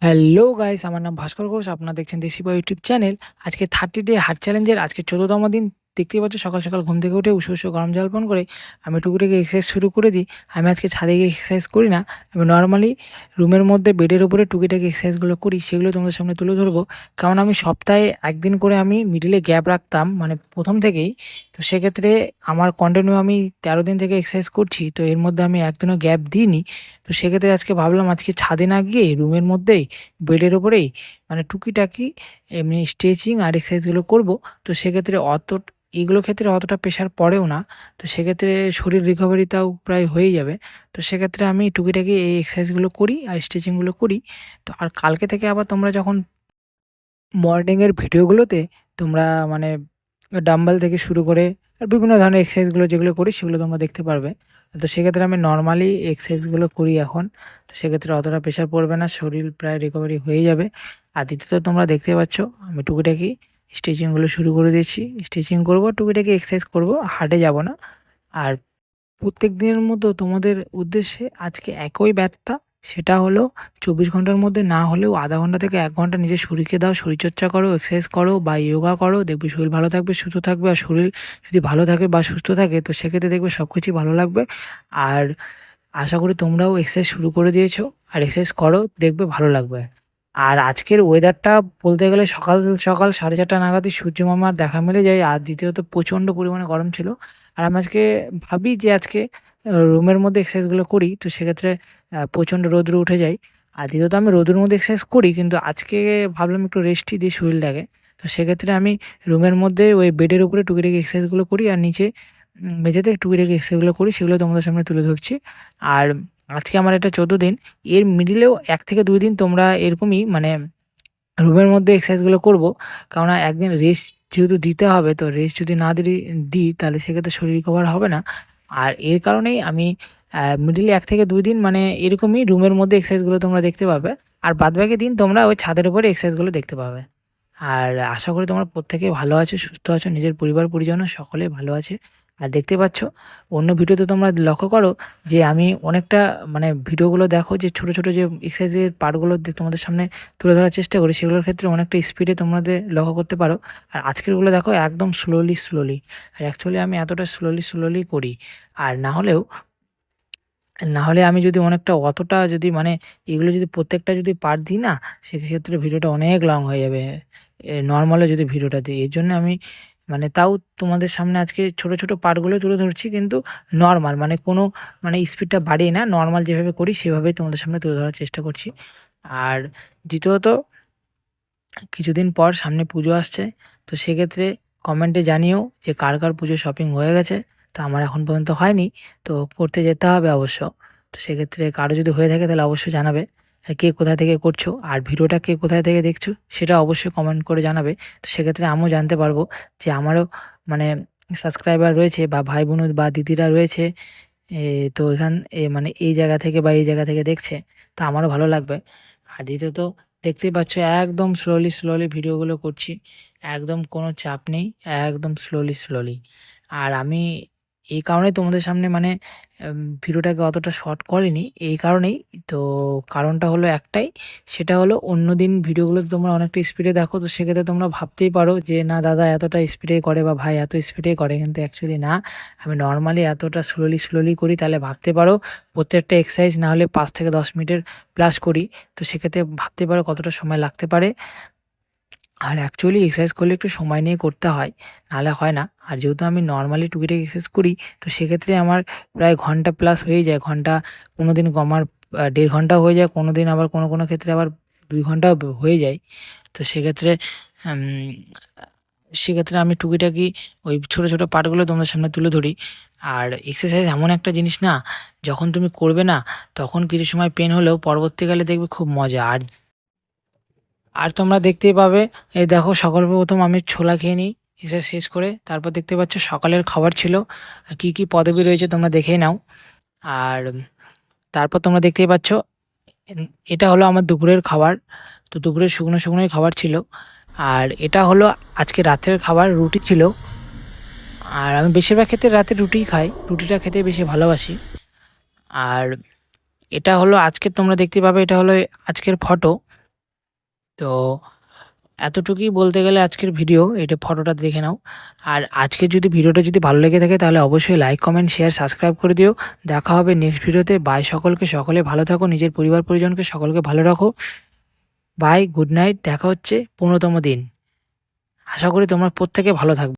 Hello guys, আমার নাম ভাস্কর ঘোষ। আপনারা দেখছেন দেশি বয় ইউটিউব চ্যানেল। আজকে 30 ডে হার্ট চ্যালেঞ্জের আজকে 14তম দিন। দেখতেই পাচ্ছ, সকাল সকাল ঘুম থেকে উঠে উষু গরম জল পান করে আমি টুকিটাকি এক্সারসাইজ শুরু করে দিই। আমি আজকে ছাদে গিয়ে এক্সারসাইজ করি না। আমি নর্মালি রুমের মধ্যে বেডের উপরে টুকিটাকি এক্সারসাইজগুলো করি, সেগুলো তোমাদের সামনে তুলে ধরবো। কারণ আমি সপ্তাহে একদিন করে আমি মিডিলে গ্যাপ রাখতাম, মানে প্রথম থেকেই। তো সেক্ষেত্রে আমার কন্টিনিউ আমি 13 দিন থেকে এক্সারসাইজ করছি, তো এর মধ্যে আমি একদিনও গ্যাপ দিইনি। তো সেক্ষেত্রে আজকে ভাবলাম আজকে ছাদে না গিয়ে রুমের মধ্যেই বেডের ওপরেই মানে টুকিটাকি এমনি স্ট্রেচিং আর এক্সারসাইজগুলো করব। তো সেক্ষেত্রে এগুলো ক্ষেত্রে অতটা প্রেশার পড়েও না। তো সেক্ষেত্রে শরীর রিকভারিটাও প্রায় হয়ে যাবে। তো সেক্ষেত্রে আমি টুকিটাকি এই এক্সারসাইজগুলো করি আর স্ট্রেচিংগুলো করি। তো আর কালকে থেকে আবার তোমরা যখন মর্নিংয়ের ভিডিওগুলোতে তোমরা মানে ডাম্বেল থেকে শুরু করে আর বিভিন্ন ধরনের এক্সারসাইজগুলো যেগুলো করি সেগুলো তোমরা দেখতে পারবে। তো সেক্ষেত্রে আমি নর্মালি এক্সারসাইজগুলো করি এখন। তো সেক্ষেত্রে অতটা প্রেশার পড়বে না, শরীর প্রায় রিকভারি হয়ে যাবে। আর দ্বিতীয়ত তোমরা দেখতে পাচ্ছ আমি টুকিটাকি স্ট্রেচিংগুলো শুরু করে দিয়েছি। স্ট্রেচিং করব, টুকিটাকি এক্সারসাইজ করব, হার্ডে যাব না। আর প্রত্যেক দিনের মতো তোমাদের উদ্দেশ্যে আজকে একই বার্তা, সেটা হলো 24 ঘন্টার মধ্যে না হলেও আধা ঘন্টা থেকে 1 ঘন্টা নিজের শরীরকে দাও, শরীরচর্চা করো, এক্সারসাইজ করো বা যোগা করো। দেখবে শরীর ভালো থাকবে, সুস্থ থাকবে। আর শরীর যদি ভালো থাকে বা সুস্থ থাকে তো সেক্ষেত্রে দেখবে সব কিছুই ভালো লাগবে। আর আশা করি তোমরাও এক্সারসাইজ শুরু করে দিয়েছো, আর এক্সারসাইজ করো, দেখবে ভালো লাগবে। আর আজকের ওয়েদারটা বলতে গেলে সকাল সকাল 4:30 নাগাদই সূর্য মামার দেখা মিলে যায়। আর দ্বিতীয়ত প্রচণ্ড পরিমাণে গরম ছিল। আর আমি আজকে ভাবি যে আজকে রুমের মধ্যে এক্সারসাইজগুলো করি, তো সেক্ষেত্রে প্রচণ্ড রৌদ্র উঠে যায়। আর দ্বিতীয়ত আমি রোদের মধ্যে এক্সারসাইজ করি, কিন্তু আজকে ভাবলাম একটু রেস্টই দিই শরীরটাকে। তো সেক্ষেত্রে আমি রুমের মধ্যে ওই বেডের উপরে টুকিটাকি এক্সারসাইজগুলো করি, আর নিচে মেঝেতে টুকিটাকি এক্সারসাইজগুলো করি, সেগুলো তোমাদের সামনে তুলে ধরছি। আর আজকে আমার এটা 14 দিন। এর মিডিলেও 1 থেকে 2 দিন তোমরা এরকমই মানে রুমের মধ্যে এক্সারসাইজগুলো করব। কেননা একদিন রেস্ট যেহেতু দিতে হবে, তো রেস্ট যদি না দিই তাহলে সেক্ষেত্রে শরীর রিকভার হবে না। আর এর কারণেই আমি মিডলে 1 থেকে 2 দিন মানে এরকমই রুমের মধ্যে এক্সারসাইজগুলো তোমরা দেখতে পাবে। আর বাদবাকি দিন তোমরা ওই ছাদের উপরে এক্সারসাইজগুলো দেখতে পাবে। আর আশা করি তোমরা প্রত্যেকেই ভালো আছো, সুস্থ আছো, নিজের পরিবার-পরিজনও সকলে ভালো আছে। আর দেখতে পাচ্ছ অন্য ভিডিওতে তোমরা লক্ষ্য করো যে আমি অনেকটা মানে ভিডিওগুলো দেখো যে ছোট, ছোট যে এক্সারসাইজের পার্টগুলো তোমাদের সামনে তুলে ধরার চেষ্টা করি, সেগুলোর ক্ষেত্রে অনেকটা স্পিডে তোমাদের লক্ষ্য করতে পারো। আর আজকেরগুলো দেখো একদম স্লোলি। আর অ্যাকচুয়ালি আমি এতটা স্লোলি করি। আর না হলে আমি যদি অতটা যদি মানে এগুলো যদি প্রত্যেকটা যদি পার্ট দিই না, সেক্ষেত্রে ভিডিওটা অনেক লং হয়ে যাবে। নরমালে যদি ভিডিওটা দিই, এর জন্য আমি মানে তাও তোমাদের সামনে আজকে ছোট, ছোট পার্টগুলো তুলে ধরছি, কিন্তু নরমাল মানে কোনো মানে স্পিডটা বাড়িয়ে না, নরমাল যেভাবে করি সেভাবেই তোমাদের সামনে তুলে ধরার চেষ্টা করছি। আর দ্বিতীয়ত কিছুদিন পর সামনে পুজো আসছে। তো সেক্ষেত্রে কমেন্টে জানিও যে কার কার পুজোর শপিং হয়ে গেছে। তো আমার এখন পর্যন্ত হয়নি, তো করতে যেতে হবে অবশ্য। তো সেক্ষেত্রে কারো যদি হয়ে থাকে তাহলে অবশ্যই জানাবে। আর কে কোথা থেকে করছো আর ভিডিওটা কে কোথায় থেকে দেখছো সেটা অবশ্যই কমেন্ট করে জানাবে। তো সেক্ষেত্রে আমিও জানতে পারবো যে আমারও মানে সাবস্ক্রাইবার রয়েছে বা ভাই বোন বা দিদিরা রয়েছে, তো মানে এই জায়গা থেকে বা এই জায়গা থেকে দেখছে। তো আমারও ভালো লাগবে। আর দ্বিতীয়ত দেখতেই পাচ্ছ একদম স্লোলি ভিডিওগুলো করছি। একদম কোনো চাপ নেই, একদম স্লোলি। আর আমি এই কারণেই তোমাদের সামনে মানে ভিডিওটাকে অতটা শর্ট করিনি, এই কারণেই। তো কারণটা হলো একটাই, সেটা হলো অন্যদিন ভিডিওগুলো তোমরা অনেকটা স্পিডে দেখো, তো সেক্ষেত্রে তোমরা ভাবতেই পারো যে না দাদা এতটা স্পিডে করে বা ভাই এত স্পিডে করে, কিন্তু অ্যাকচুয়ালি না, আমি নর্মালি এতটা স্লোলি করি। তাহলে ভাবতে পারো প্রত্যেকটা এক্সারসাইজ না হলে 5 থেকে 10 মিনিটের প্লাস করি। তো সেক্ষেত্রে ভাবতে পারো কতটা সময় লাগতে পারে। আর অ্যাকচুয়ালি এক্সারসাইজ করলে একটু সময় নিয়ে করতে হয়, নাহলে হয় না। আর যেহেতু আমি নর্মালি টুকিটাকি এক্সারসাইজ করি, তো সেক্ষেত্রে আমার প্রায় ঘন্টা প্লাস হয়ে যায়। ঘন্টা কোনোদিন আমার 1.5 ঘন্টাও হয়ে যায়, কোনোদিন আবার কোনো ক্ষেত্রে আবার 2 ঘন্টাও হয়ে যায়। তো উম, সেক্ষেত্রে আমি টুকিটাকি ওই ছোট, ছোট পার্টগুলো তোমাদের সামনে তুলে ধরি। আর এক্সারসাইজ এমন একটা জিনিস না, যখন তুমি করবে না তখন কিছু সময় পেন হলেও পরবর্তীকালে দেখবে খুব মজা। আর তোমরা দেখতেই পাবে, এই দেখো সর্বপ্রথম আমি ছোলা খেয়ে নিই এক্সারসাইজ শেষ করে। তারপর দেখতে পাচ্ছ সকালের খাবার ছিল, আর কী পদবি রয়েছে তোমরা দেখেই নাও। আর তারপর তোমরা দেখতেই পাচ্ছ এটা হলো আমার দুপুরের খাবার। তো দুপুরের শুকনোই খাবার ছিল। আর এটা হলো আজকে রাত্রের খাবার, রুটি ছিল। আর আমি বেশিরভাগ ক্ষেত্রে রাতে রুটিই খাই, রুটিটা খেতে বেশি ভালোবাসি। আর এটা হলো আজকের, তোমরা দেখতে পাবে এটা হলো আজকের ফটো। তো এতটুকুই বলতে গেলে আজকের ভিডিও। এটা ফটোটা দেখে নাও। আর আজকের ভিডিওটা যদি ভালো লেগে থাকে তাহলে অবশ্যই লাইক, কমেন্ট, শেয়ার, সাবস্ক্রাইব করে দিও। দেখা হবে নেক্সট ভিডিওতে। বাই সকলকে। সকলে ভালো থাকো। নিজের পরিবার পরিজনকে সকলকে ভালো রাখো। Bye, good night. দেখা হচ্ছে 15তম দিন। আশা করি তোমরা প্রত্যেকে ভালো থাকবে।